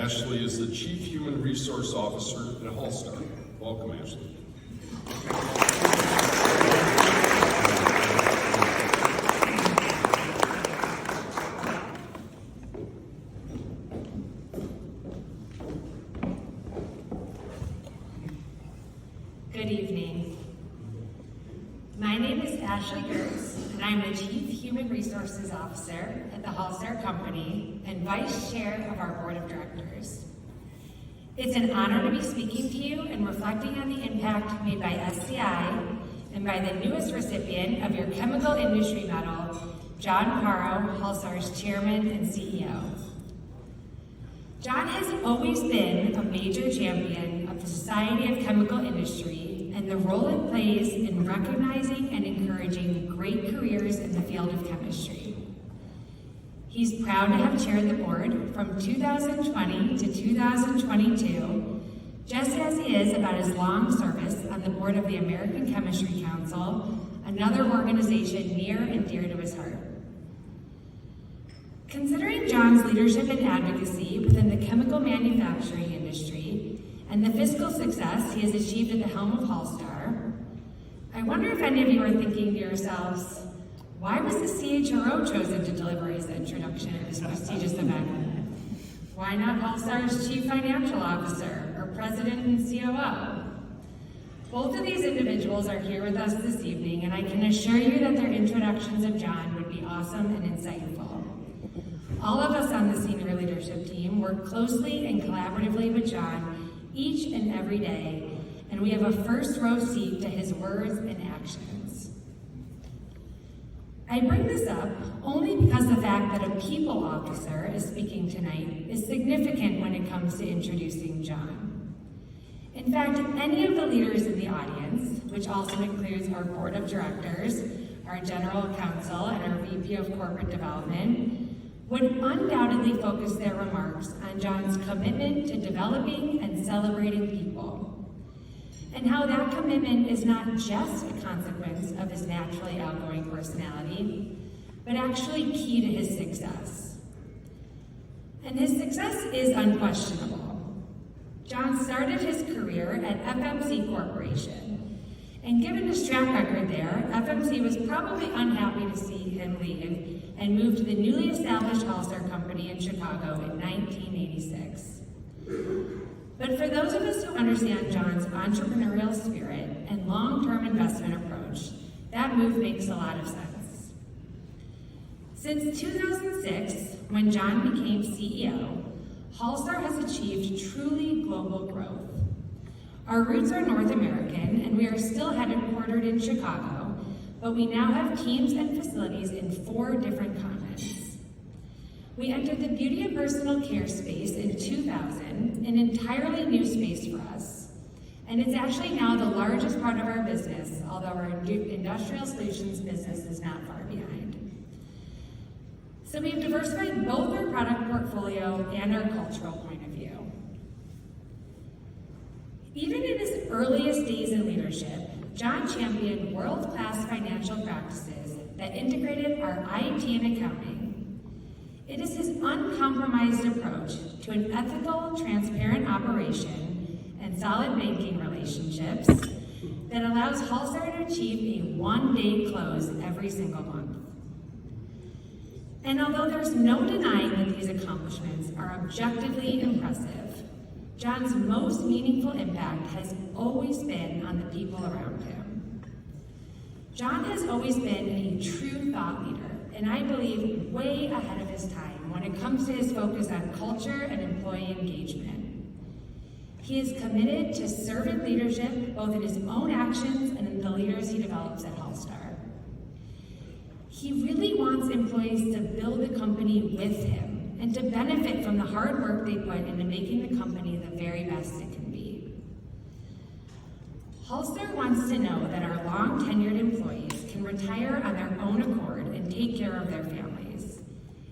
Ashley is the Chief Human Resource Officer at Hallstar. Welcome, Ashley. Good evening. My name is Ashley Gertz, and I'm the Chief Human Resources Officer at the Hallstar Company and Vice Chair of our Board of Directors. It's an honor to be speaking to you and reflecting on the impact made by SCI and by the newest recipient of your Chemical Industry Medal, John Caro, Hallstar's Chairman and CEO. John has always been a major champion of the Society of Chemical Industry and the role it plays in recognizing and encouraging great careers in the field of chemistry. He's proud to have chaired the board from 2020 to 2022, just as he is about his long service on the board of the American Chemistry Council, another organization near and dear to his heart. Considering John's leadership and advocacy within the chemical manufacturing industry and the fiscal success he has achieved at the helm of Hallstar, I wonder if any of you are thinking to yourselves, why was the CHRO chosen to deliver his introduction at this prestigious event? Why not Hallstar's Chief Financial Officer or President and COO? Both of these individuals are here with us this evening, and I can assure you that their introductions of John would be awesome and insightful. All of us on the senior leadership team work closely and collaboratively with John each and every day, and we have a first row seat to his words and actions. I bring this up only because the fact that a people officer is speaking tonight is significant when it comes to introducing John. In fact, any of the leaders in the audience, which also includes our board of directors, our general counsel, and our VP of corporate development, would undoubtedly focus their remarks on John's commitment to developing and celebrating people, and how that commitment is not just a consequence of his naturally outgoing personality, but actually key to his success. And his success is unquestionable. John started his career at FMC Corporation, and given his track record there, FMC was probably unhappy to see him leave and moved to the newly established Hallstar Company in Chicago in 1986. But for those of us who understand John's entrepreneurial spirit and long-term investment approach, that move makes a lot of sense. Since 2006, when John became CEO, Hallstar has achieved truly global growth. Our roots are North American, and we are still headquartered in Chicago, but we now have teams and facilities in 4 different continents. We entered the beauty and personal care space in 2000, an entirely new space for us. And it's actually now the largest part of our business, although our industrial solutions business is not far behind. So we've diversified both our product portfolio and our cultural point of view. Even in his earliest days in leadership, John championed world-class financial practices that integrated our IT and accounting. It is his uncompromised approach to an ethical, transparent operation and solid banking relationships that allows Hallstar to achieve a one-day close every single month. And although there's no denying that these accomplishments are objectively impressive, John's most meaningful impact has always been on the people around him. John has always been a true thought leader, and I believe way ahead of his time when it comes to his focus on culture and employee engagement. He is committed to servant leadership, both in his own actions and in the leaders he develops at Hallstar. He really wants employees to build the company with him and to benefit from the hard work they put into making the company the very best it can be. Hallstar wants to know that our long-tenured employees can retire on their own accord and take care of their families.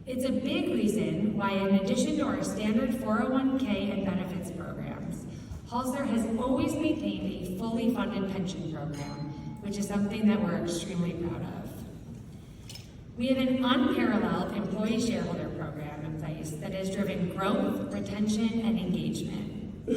It's a big reason why, in addition to our standard 401k and benefits programs, Hallstar has always maintained a fully funded pension program, which is something that we're extremely proud of. We have an unparalleled employee shareholder program in place that has driven growth, retention, and engagement.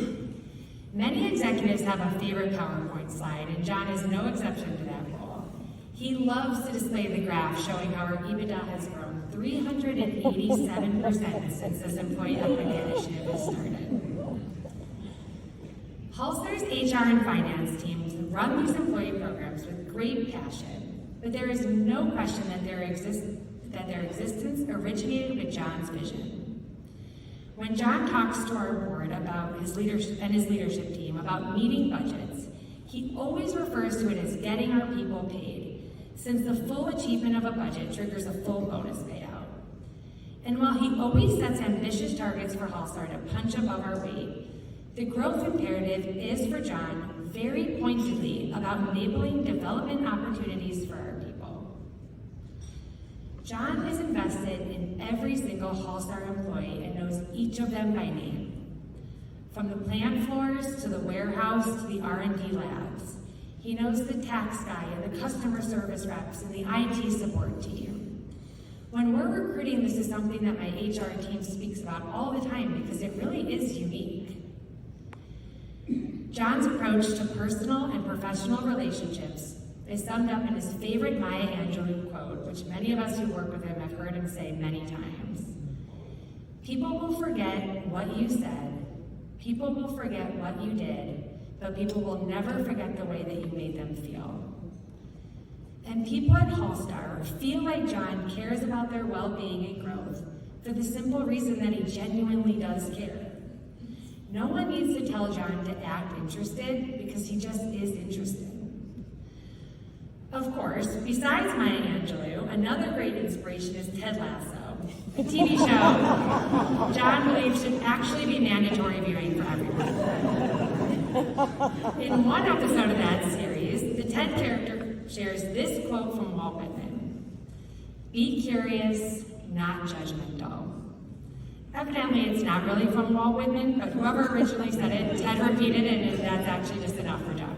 Many executives have a favorite PowerPoint slide, and John is no exception to that rule. He loves to display the graph showing how our EBITDA has grown 387% since this employee equity initiative has started. Halstar's HR and finance teams run these employee programs with great passion, but there is no question that their existence originated with John's vision. When John talks to our board about his leadership team about meeting budgets, he always refers to it as getting our people paid, since the full achievement of a budget triggers a full bonus payout. And while he always sets ambitious targets for Halstar to punch above our weight, the growth imperative is for John very pointedly about enabling development opportunities for our people. John is invested in every single Halstar employee and knows each of them by name. From the plant floors to the warehouse to the R&D labs, he knows the tax guy and the customer service reps and the IT support team. When we're recruiting, this is something that my HR team speaks about all the time because it really is unique. John's approach to personal and professional relationships is summed up in his favorite Maya Angelou quote, which many of us who work with him have heard him say many times. People will forget what you said, people will forget what you did, but people will never forget the way that you made them feel. And people at Halstar feel like John cares about their well-being and growth for the simple reason that he genuinely does care. No one needs to tell John to act interested because he just is interested. Of course, besides Maya Angelou, another great inspiration is Ted Lasso, a TV show John believes should actually be mandatory viewing for everyone. In one episode of that series, the Ted character shares this quote from Walt Whitman: "Be curious, not judgmental." Evidently, it's not really from Walt Whitman, but whoever originally said it, Ted repeated it, and that's actually just enough for John.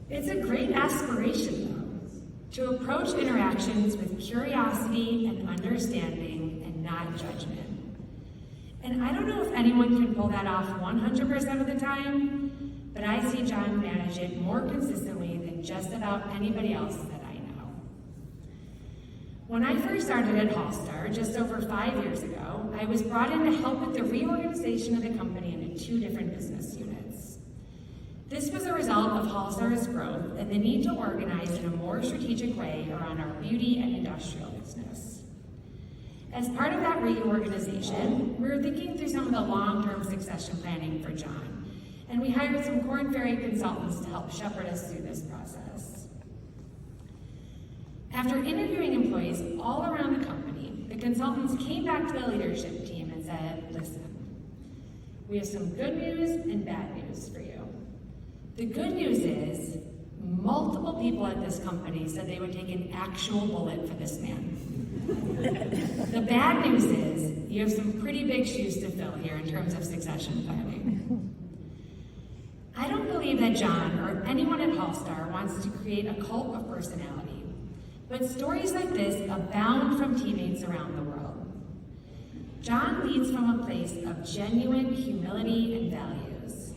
It's a great aspiration, though, to approach interactions with curiosity and understanding and not judgment. And I don't know if anyone can pull that off 100% of the time, but I see John manage it more consistently than just about anybody else that I know. When I first started at Halstar just over 5 years ago, I was brought in to help with the reorganization of the company into 2 different business units. This was a result of Halstar's growth and the need to organize in a more strategic way around our beauty and industrial business. As part of that reorganization, we were thinking through some of the long-term succession planning for John, and we hired some Korn Ferry consultants to help shepherd us through this process. After interviewing employees all around the company, the consultants came back to the leadership team and said, "Listen, we have some good news and bad news for you. The good news is multiple people at this company said they would take an actual bullet for this man. The bad news is you have some pretty big shoes to fill here in terms of succession planning." I don't believe that John or anyone at Halstar wants to create a cult of personality, but stories like this abound from teammates around the world. John leads from a place of genuine humility and values.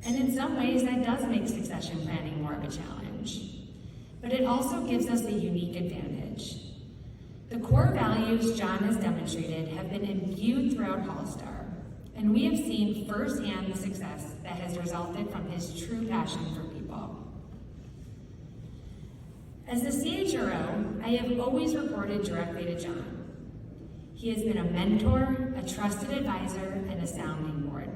And in some ways, that does make succession planning more of a challenge. But it also gives us a unique advantage. The core values John has demonstrated have been imbued throughout Halstar, and we have seen firsthand the success that has resulted from his true passion for people. As the CHRO, I have always reported directly to John. He has been a mentor, a trusted advisor, and a sounding board.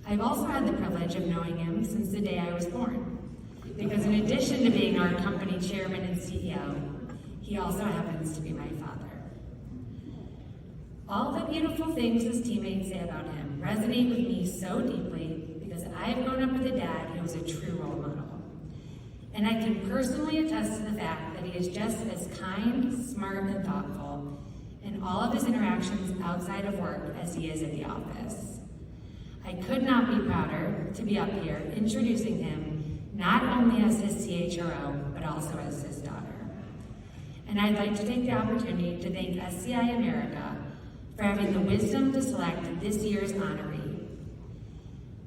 I've also had the privilege of knowing him since the day I was born, because in addition to being our company chairman and CEO, he also happens to be my father. All the beautiful things his teammates say about him resonate with me so deeply because I've grown up with a dad who was a true role model. And I can personally attest to the fact that he is just as kind, smart, and thoughtful in all of his interactions outside of work as he is at the office. I could not be prouder to be up here introducing him not only as his CHRO, but also as his daughter. and I'd like to take the opportunity to thank SCI America for having the wisdom to select this year's honoree.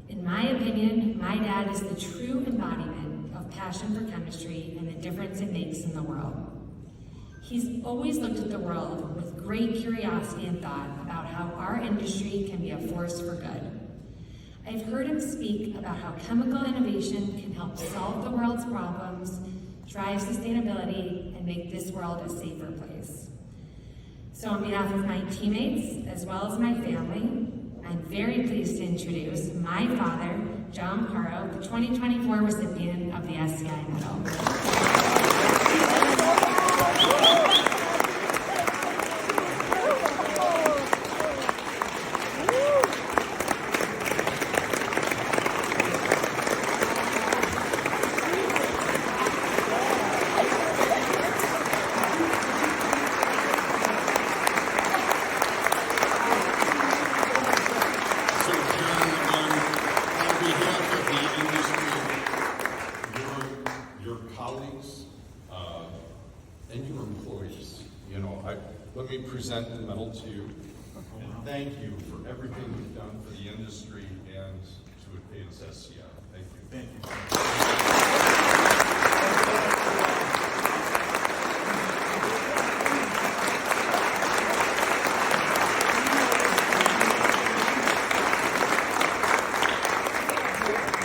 In my opinion, my dad is the true embodiment of passion for chemistry and the difference it makes in the world. He's always looked at the world with great curiosity and thought about how our industry can be a force for good. I've heard him speak about how chemical innovation can help solve the world's problems, drive sustainability, and make this world a safer place. So on behalf of my teammates, as well as my family, I'm very pleased to introduce my father, John Paro, the 2024 recipient of the SCI Medal. And your employees, let me present the medal to you and thank you for everything you've done for the industry and to advance SCI. Thank you. Thank you.